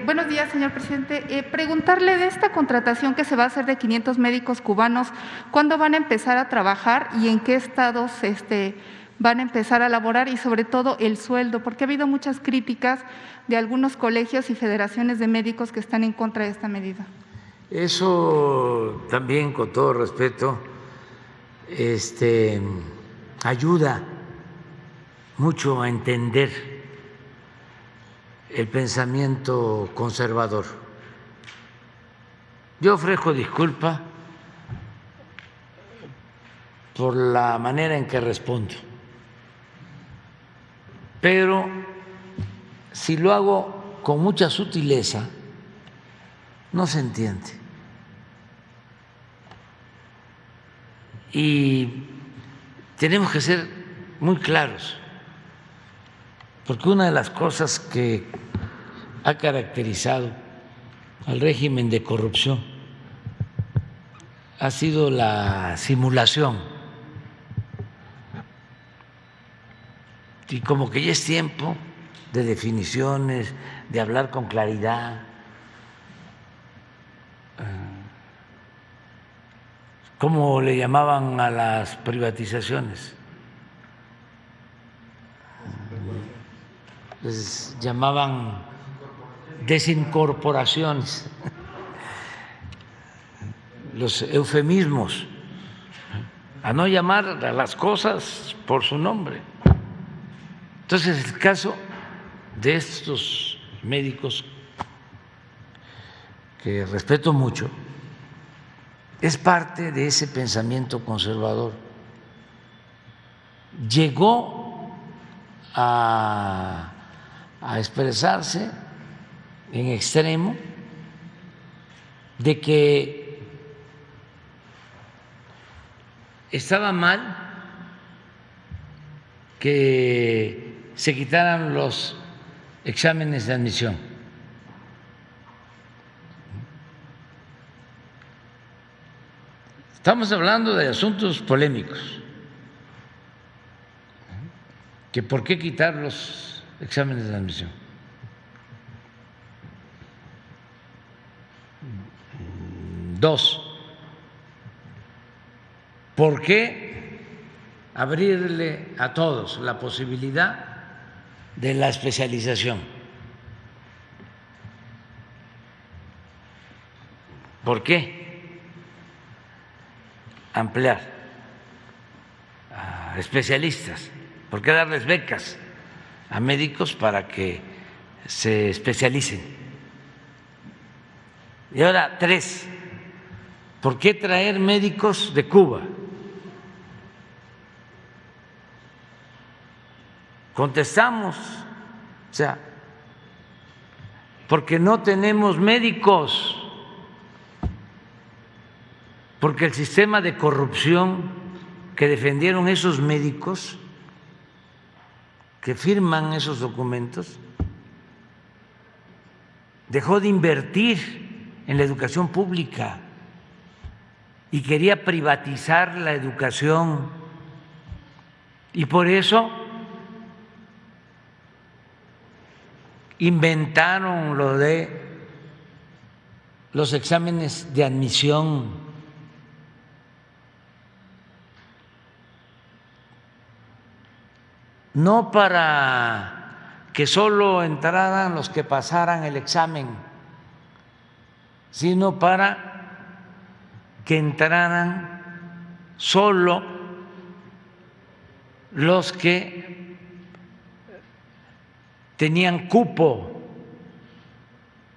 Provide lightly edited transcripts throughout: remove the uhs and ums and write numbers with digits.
Buenos días, señor presidente. Preguntarle de esta contratación que se va a hacer de 500 médicos cubanos, ¿cuándo van a empezar a trabajar y en qué estados van a empezar a laborar? Y sobre todo el sueldo, porque ha habido muchas críticas de algunos colegios y federaciones de médicos que están en contra de esta medida. Eso también, con todo respeto, ayuda mucho a entender el pensamiento conservador. Yo ofrezco disculpa por la manera en que respondo, pero si lo hago con mucha sutileza, no se entiende. Y tenemos que ser muy claros, porque una de las cosas que ha caracterizado al régimen de corrupción ha sido la simulación. Y como que ya es tiempo de definiciones, de hablar con claridad. ¿Cómo le llamaban a las privatizaciones? Les llamaban desincorporaciones, los eufemismos, a no llamar a las cosas por su nombre. Entonces, el caso de estos médicos, que respeto mucho, es parte de ese pensamiento conservador. Llegó a expresarse en extremo de que estaba mal que se quitaran los exámenes de admisión. Estamos hablando de asuntos polémicos, que por qué quitar los exámenes de admisión. Dos, ¿por qué abrirle a todos la posibilidad de la especialización? ¿Por qué ampliar a especialistas? ¿Por qué darles becas a médicos para que se especialicen? Y ahora, tres, ¿por qué traer médicos de Cuba? Contestamos, o sea, porque no tenemos médicos, porque el sistema de corrupción que defendieron esos médicos que firman esos documentos dejó de invertir en la educación pública y quería privatizar la educación, y por eso inventaron lo de los exámenes de admisión. No para que solo entraran los que pasaran el examen, sino para que entraran solo los que tenían cupo,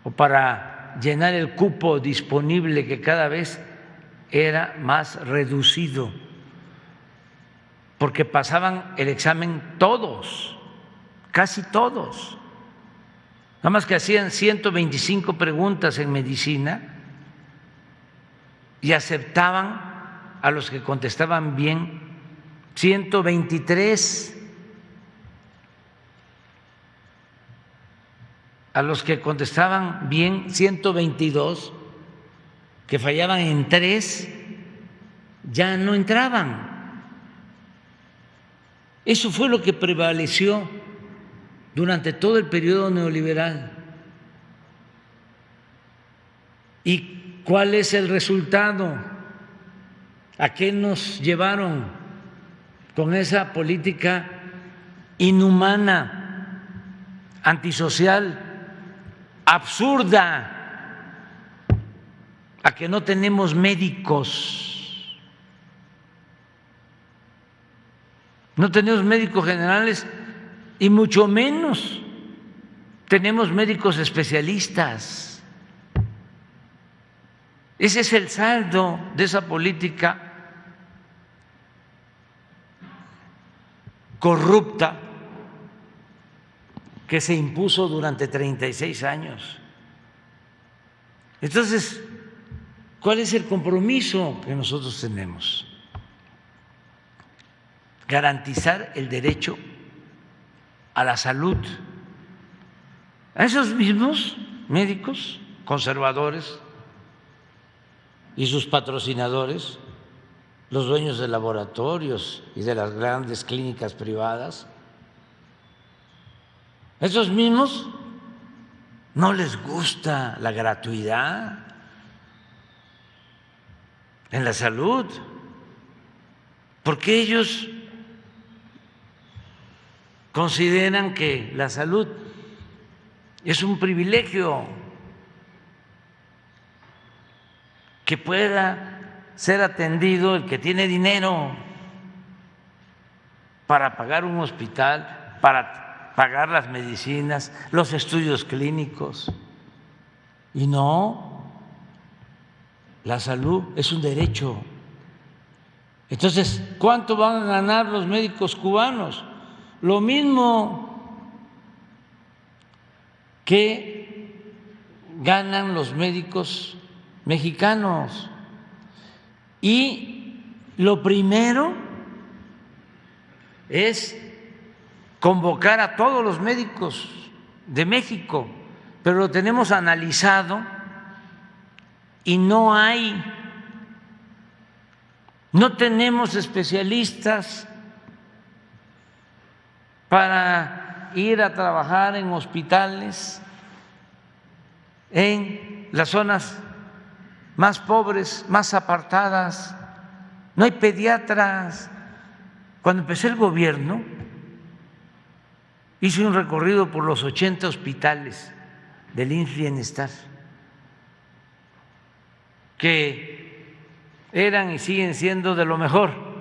o para llenar el cupo disponible, que cada vez era más reducido, porque pasaban el examen todos, casi todos, nada más que hacían 125 preguntas en medicina y aceptaban a los que contestaban bien 123, a los que contestaban bien 122, que fallaban en 3, ya no entraban. Eso fue lo que prevaleció durante todo el periodo neoliberal. ¿Y cuál es el resultado? ¿A qué nos llevaron con esa política inhumana, antisocial, absurda? A que no tenemos médicos, no tenemos médicos generales y mucho menos tenemos médicos especialistas. Ese es el saldo de esa política corrupta que se impuso durante 36 años. Entonces, ¿cuál es el compromiso que nosotros tenemos? Garantizar el derecho a la salud. A esos mismos médicos conservadores y sus patrocinadores, los dueños de laboratorios y de las grandes clínicas privadas, esos mismos no les gusta la gratuidad en la salud, porque ellos consideran que la salud es un privilegio, que pueda ser atendido el que tiene dinero para pagar un hospital, para pagar las medicinas, los estudios clínicos. Y no, la salud es un derecho. Entonces, ¿cuánto van a ganar los médicos cubanos? Lo mismo que ganan los médicos mexicanos. Y lo primero es convocar a todos los médicos de México, pero lo tenemos analizado y no tenemos especialistas para ir a trabajar en hospitales en las zonas más pobres, más apartadas. No hay pediatras. Cuando empecé el gobierno, hice un recorrido por los 80 hospitales del IMSS Bienestar, que eran y siguen siendo de lo mejor.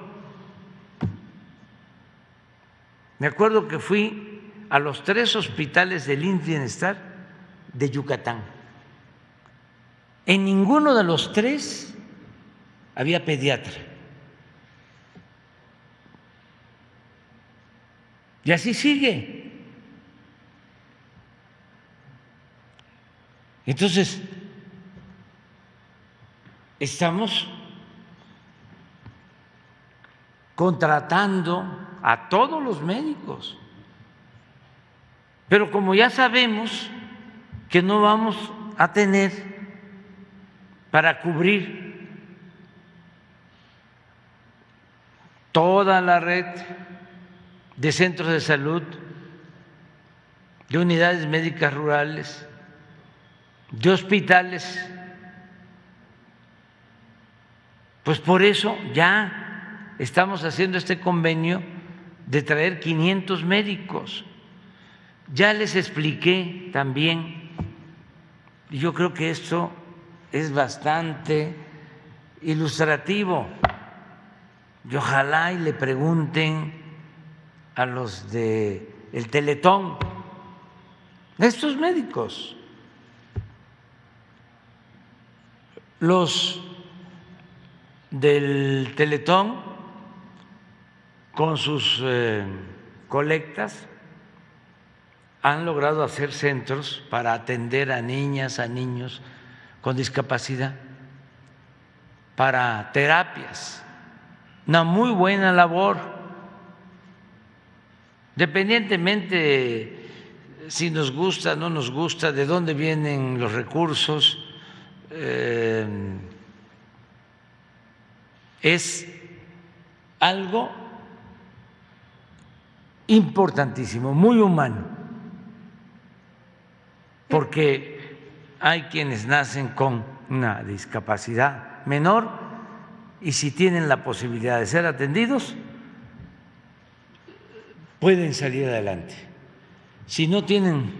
Me acuerdo que fui a los 3 hospitales del IMSS Bienestar de Yucatán. En ninguno de los 3 había pediatra. Y así sigue. Entonces, estamos contratando a todos los médicos, pero como ya sabemos que no vamos a tener para cubrir toda la red de centros de salud, de unidades médicas rurales, de hospitales, pues por eso ya estamos haciendo este convenio de traer 500 médicos. Ya les expliqué también, y yo creo que esto es bastante ilustrativo, y ojalá y le pregunten a los del Teletón, a estos médicos, los del Teletón con sus colectas han logrado hacer centros para atender a niñas, a niños con discapacidad, para terapias, una muy buena labor, independientemente si nos gusta, no nos gusta, de dónde vienen los recursos, es algo importantísimo, muy humano, porque hay quienes nacen con una discapacidad menor y si tienen la posibilidad de ser atendidos, pueden salir adelante. Si no tienen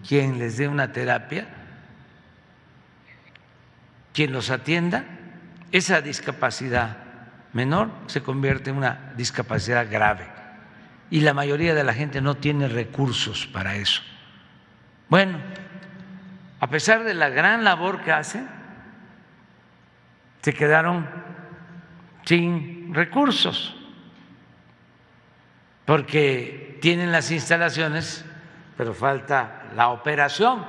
quien les dé una terapia, quien los atienda, esa discapacidad menor se convierte en una discapacidad grave y la mayoría de la gente no tiene recursos para eso. Bueno, a pesar de la gran labor que hacen, se quedaron sin recursos porque tienen las instalaciones, pero falta la operación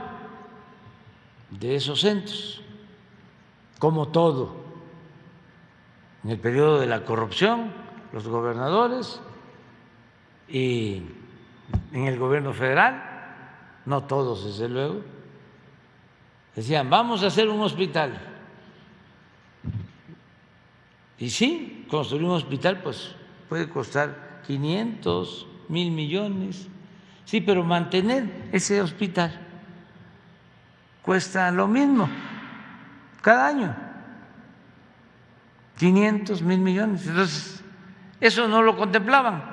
de esos centros, como todo. En el periodo de la corrupción, los gobernadores y en el gobierno federal, no todos desde luego, decían vamos a hacer un hospital. Y sí, construir un hospital pues puede costar 500, 1,000 millones, sí, pero mantener ese hospital cuesta lo mismo cada año, 500, 1,000 millones. Entonces, eso no lo contemplaban.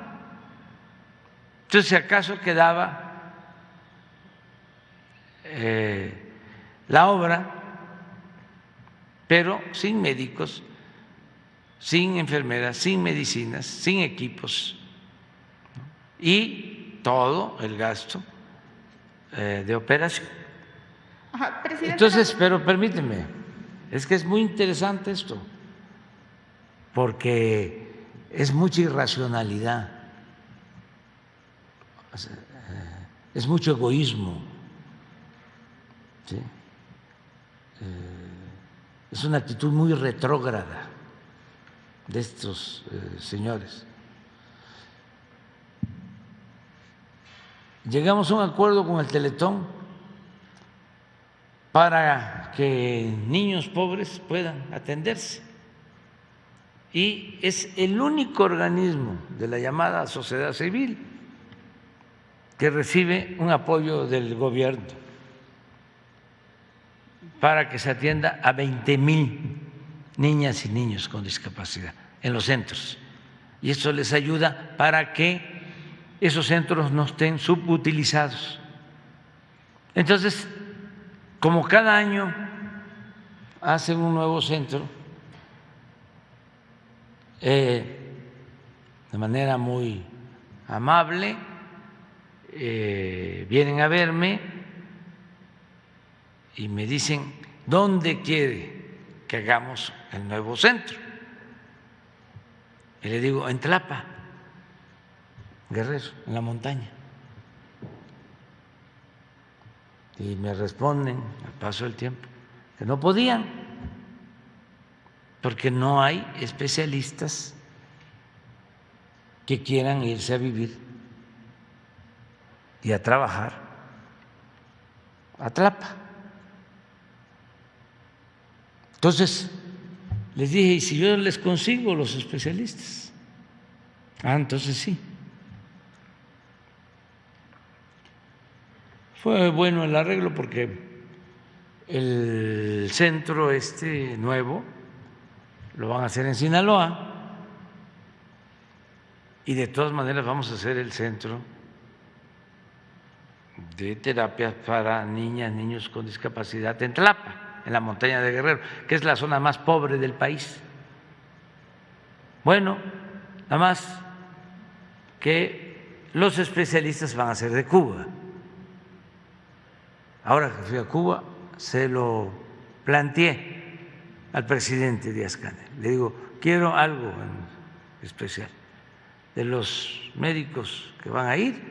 Entonces, si acaso quedaba la obra, pero sin médicos, sin enfermeras, sin medicinas, sin equipos y todo el gasto de operación. Ajá, presidente. Entonces, pero permíteme, es que es muy interesante esto, porque es mucha irracionalidad, es mucho egoísmo, ¿sí? Es una actitud muy retrógrada de estos señores. Llegamos a un acuerdo con el Teletón para que niños pobres puedan atenderse y es el único organismo de la llamada sociedad civil que recibe un apoyo del gobierno para que se atienda a 20,000 niñas y niños con discapacidad en los centros. Y esto les ayuda para que esos centros no estén subutilizados. Entonces, como cada año hacen un nuevo centro, de manera muy amable, vienen a verme y me dicen dónde quiere que hagamos el nuevo centro. Y le digo, en Tlapa, Guerrero, en la montaña. Y me responden al paso del tiempo que no podían, porque no hay especialistas que quieran irse a vivir y a trabajar a Tlapa. Entonces, les dije, ¿y si yo les consigo los especialistas? Ah, entonces sí. Fue bueno el arreglo porque el centro nuevo lo van a hacer en Sinaloa y de todas maneras vamos a hacer el centro de terapias para niñas, niños con discapacidad en Tlapa, en la montaña de Guerrero, que es la zona más pobre del país. Bueno, nada más que los especialistas van a ser de Cuba. Ahora que fui a Cuba, se lo planteé al presidente Díaz-Canel. Le digo, quiero algo en especial de los médicos que van a ir,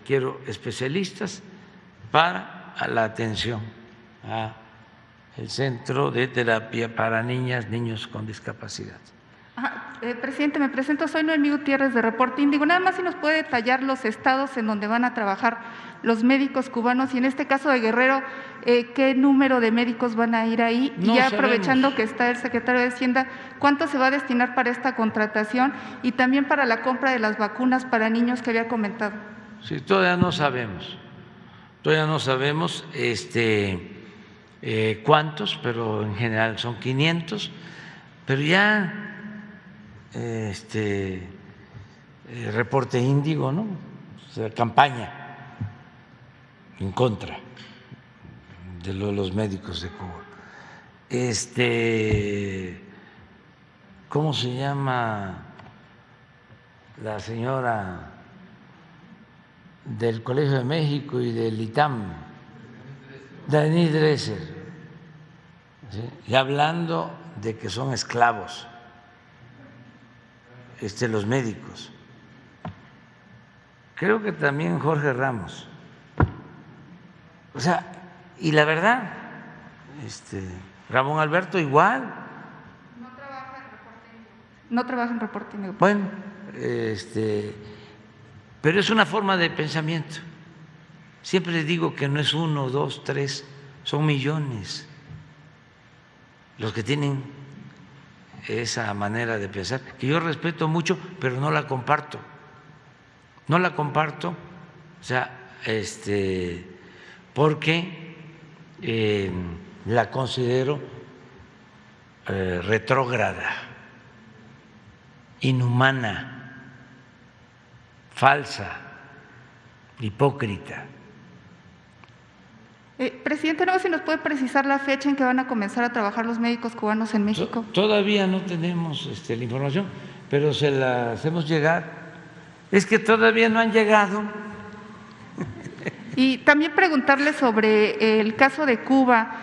quiero especialistas para la atención al centro de terapia para niñas, niños con discapacidad. Presidente, me presento, soy Noemí Gutiérrez de Reporte Índigo. Nada más si nos puede detallar los estados en donde van a trabajar los médicos cubanos y en este caso de Guerrero, ¿qué número de médicos van a ir ahí? No y ya sabemos. aprovechando que está el secretario de Hacienda, ¿cuánto se va a destinar para esta contratación y también para la compra de las vacunas para niños que había comentado? Sí, todavía no sabemos. cuántos, pero en general son 500, pero ya reporte Índigo, ¿no? O sea, campaña en contra de los médicos de Cuba. ¿Cómo se llama la señora del Colegio de México y del ITAM? Denise Dresser, ¿sí? Y hablando de que son esclavos los médicos. Creo que también Jorge Ramos. O sea, y la verdad, Ramón Alberto igual. No trabaja en reporte. Bueno, pero es una forma de pensamiento. Siempre digo que no es 1, 2, 3, son millones los que tienen esa manera de pensar, que yo respeto mucho, pero no la comparto. No la comparto, o sea, porque la considero retrógrada, inhumana, falsa, hipócrita. Presidente, no sé si nos puede precisar la fecha en que van a comenzar a trabajar los médicos cubanos en México. Todavía no tenemos la información, pero se la hacemos llegar. Es que todavía no han llegado. Y también preguntarle sobre el caso de Cuba.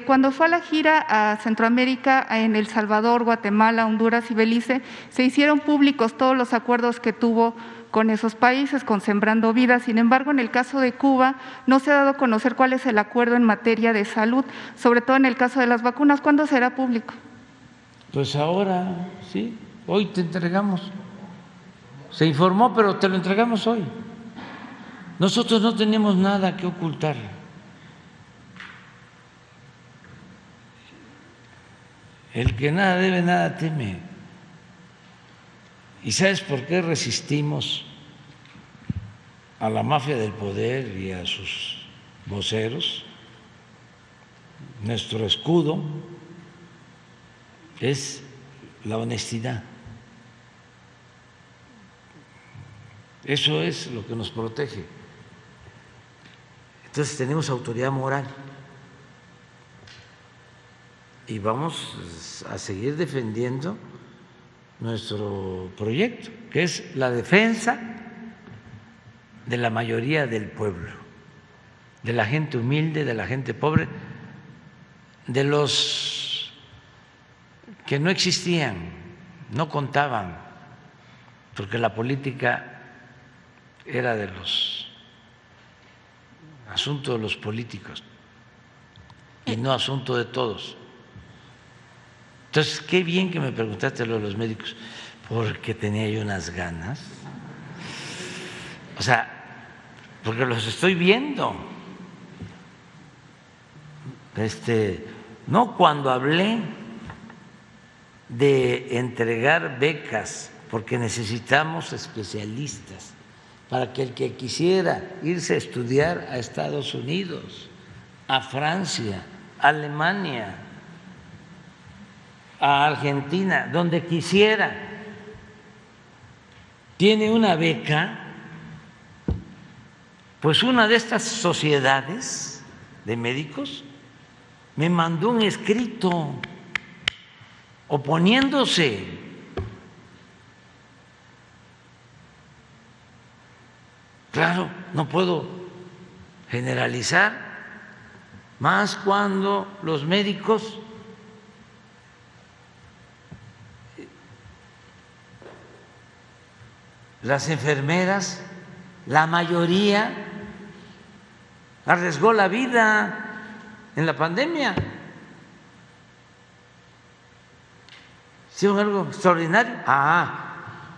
Cuando fue a la gira a Centroamérica, en El Salvador, Guatemala, Honduras y Belice, se hicieron públicos todos los acuerdos que tuvo con esos países, con Sembrando Vida. Sin embargo, en el caso de Cuba no se ha dado a conocer cuál es el acuerdo en materia de salud, sobre todo en el caso de las vacunas. ¿Cuándo será público? Pues ahora, sí, hoy te entregamos. Se informó, pero te lo entregamos hoy. Nosotros no tenemos nada que ocultar. El que nada debe, nada teme. ¿Y sabes por qué resistimos a la mafia del poder y a sus voceros? Nuestro escudo es la honestidad. Eso es lo que nos protege. Entonces tenemos autoridad moral y vamos a seguir defendiendo nuestro proyecto, que es la defensa de la mayoría del pueblo, de la gente humilde, de la gente pobre, de los que no existían, no contaban, porque la política era de los asuntos de los políticos y no asunto de todos. Entonces, qué bien que me preguntaste lo de los médicos, porque tenía yo unas ganas. O sea, porque los estoy viendo. No cuando hablé de entregar becas, porque necesitamos especialistas para que el que quisiera irse a estudiar a Estados Unidos, a Francia, a Alemania, a Argentina, donde quisiera, tiene una beca, pues una de estas sociedades de médicos me mandó un escrito oponiéndose. Claro, no puedo generalizar, más cuando los médicos las enfermeras, la mayoría arriesgó la vida en la pandemia. ¿Hicieron algo extraordinario?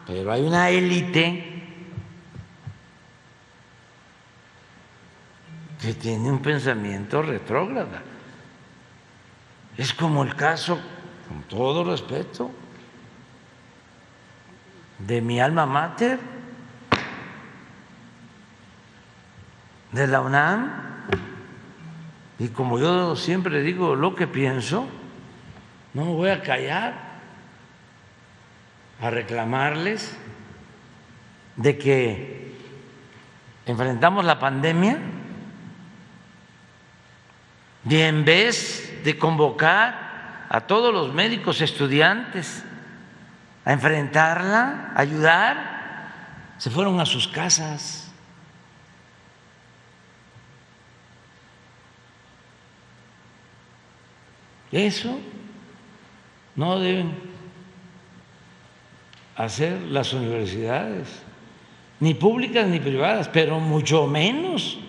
Pero hay una élite que tiene un pensamiento retrógrada. Es como el caso, con todo respeto, de mi alma mater, de la UNAM, Y como yo siempre digo lo que pienso, no me voy a callar a reclamarles de que enfrentamos la pandemia y en vez de convocar a todos los médicos estudiantes a enfrentarla, a ayudar, se fueron a sus casas. Eso no deben hacer las universidades, ni públicas ni privadas, pero mucho menos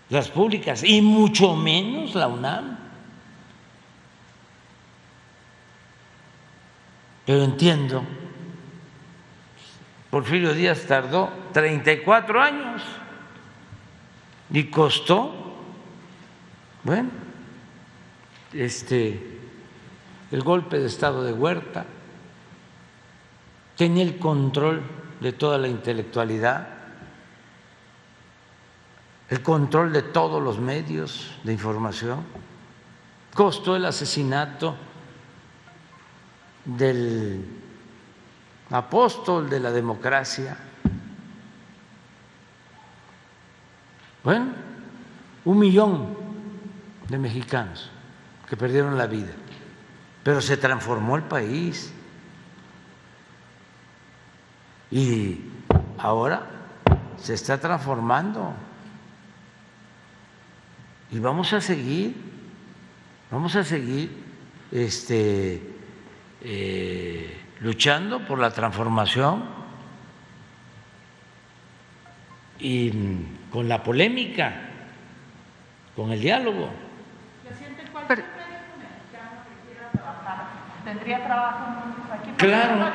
las públicas y mucho menos la UNAM. Pero entiendo, Porfirio Díaz tardó 34 años y costó, bueno, el golpe de estado de Huerta, tenía el control de toda la intelectualidad, el control de todos los medios de información, costó el asesinato del apóstol de la democracia. Bueno, 1 millón de mexicanos que perdieron la vida, pero se transformó el país y ahora se está transformando y vamos a seguir luchando por la transformación y con la polémica, con el diálogo. ¿Tendría trabajo entonces aquí? Claro.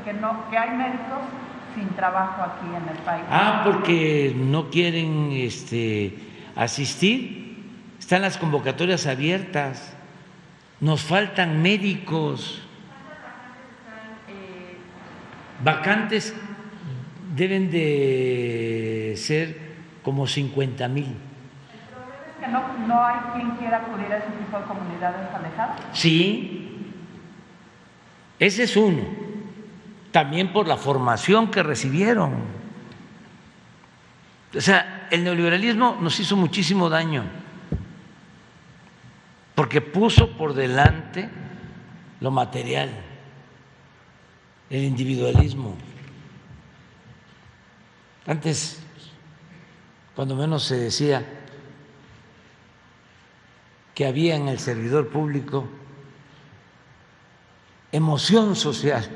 Que hay médicos sin trabajo aquí en el país. Porque no quieren asistir. Están las convocatorias abiertas. Nos faltan médicos. Vacantes deben de ser como 50,000. ¿Que no hay quien quiera acudir a ese tipo de comunidades alejadas? Sí, ese es uno. También por la formación que recibieron. O sea, el neoliberalismo nos hizo muchísimo daño porque puso por delante lo material, el individualismo. Antes, cuando menos se decía que había en el servidor público emoción social.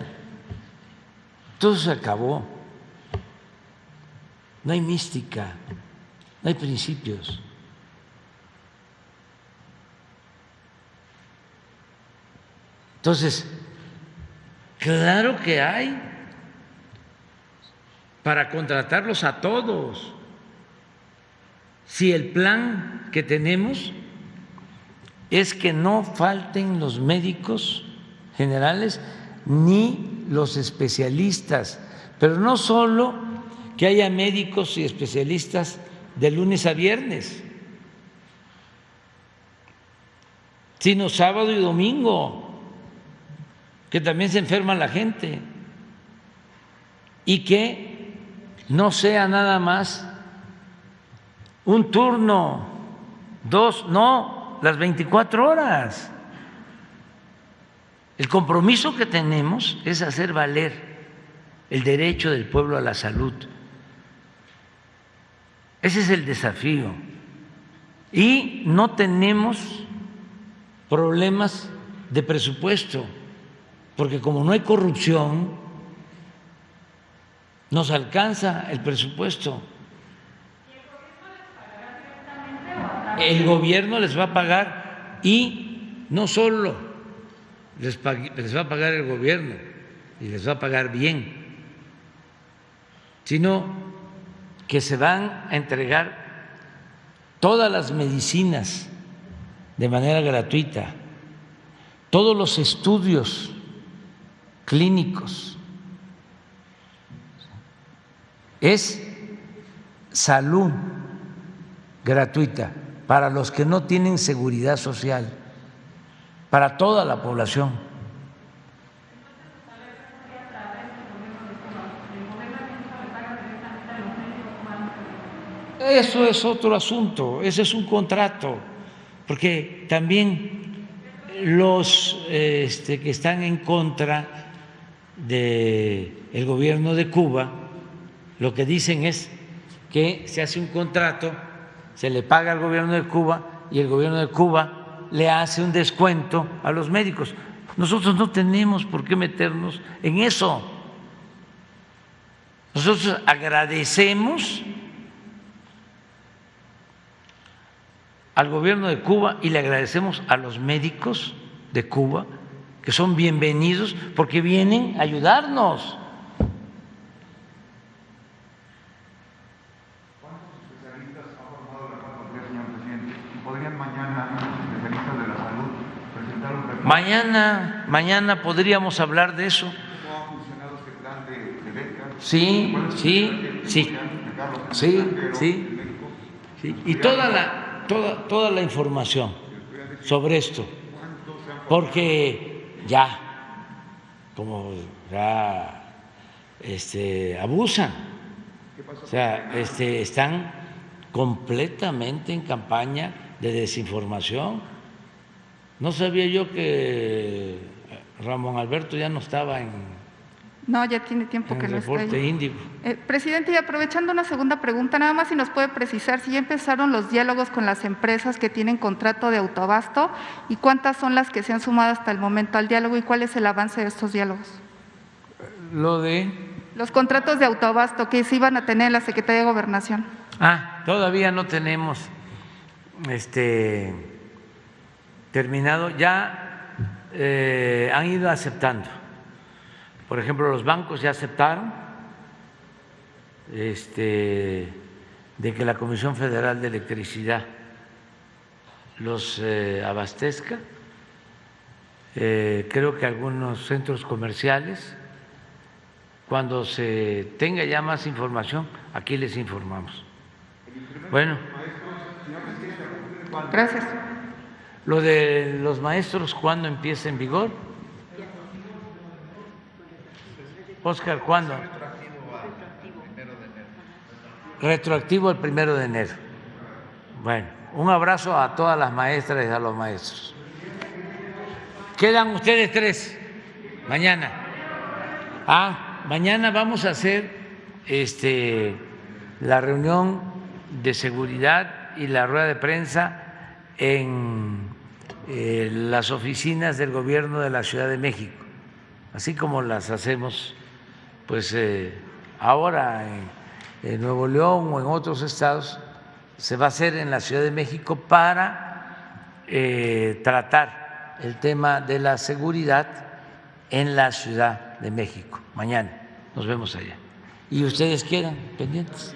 Todo se acabó. No hay mística, no hay principios. Entonces, claro que hay para contratarlos a todos. Si el plan que tenemos es que no falten los médicos generales ni los especialistas, pero no solo que haya médicos y especialistas de lunes a viernes, sino sábado y domingo, que también se enferma la gente, y que no sea nada más un turno, 2, no, las 24 horas. El compromiso que tenemos es hacer valer el derecho del pueblo a la salud. Ese es el desafío. Y no tenemos problemas de presupuesto, porque como no hay corrupción, nos alcanza el presupuesto. El gobierno les va a pagar y no solo les va a pagar el gobierno y les va a pagar bien, sino que se van a entregar todas las medicinas de manera gratuita, todos los estudios clínicos. Es salud gratuita. para los que no tienen seguridad social, para toda la población. Eso es otro asunto, ese es un contrato, porque también los que están en contra del gobierno de Cuba, lo que dicen es que se hace un contrato, se le paga al gobierno de Cuba y el gobierno de Cuba le hace un descuento a los médicos. Nosotros no tenemos por qué meternos en eso. Nosotros agradecemos al gobierno de Cuba y le agradecemos a los médicos de Cuba, que son bienvenidos porque vienen a ayudarnos. ¿Cuántos especialistas ha formado la 4T, señor presidente? ¿Y podrían mañana los especialistas de la salud presentar un reporte? Mañana podríamos hablar de eso. ¿Cómo ha funcionado este plan de becas? Sí. Y toda la información sobre esto, porque ya, como ya abusan, o sea, están completamente en campaña de desinformación. No sabía yo que Ramón Alberto ya no estaba en No, ya tiene tiempo que no está reporte ahí. Índigo. Presidente, y aprovechando una segunda pregunta, nada más si nos puede precisar si ya empezaron los diálogos con las empresas que tienen contrato de autoabasto y cuántas son las que se han sumado hasta el momento al diálogo y cuál es el avance de estos diálogos. Lo de… Los contratos de autoabasto que se iban a tener en la Secretaría de Gobernación. Todavía no tenemos terminado, ya han ido aceptando. Por ejemplo, los bancos ya aceptaron de que la Comisión Federal de Electricidad los abastezca. Creo que algunos centros comerciales, cuando se tenga ya más información, aquí les informamos. Bueno, Gracias. lo de los maestros, ¿cuándo empieza en vigor? Óscar, ¿cuándo? Retroactivo al 1 de enero. Bueno, un abrazo a todas las maestras y a los maestros. Quedan ustedes tres mañana. Mañana vamos a hacer la reunión de seguridad y la rueda de prensa en las oficinas del gobierno de la Ciudad de México, así como las hacemos pues ahora en Nuevo León o en otros estados. Se va a hacer en la Ciudad de México para tratar el tema de la seguridad en la Ciudad de México. Mañana nos vemos allá. Y ustedes quedan pendientes.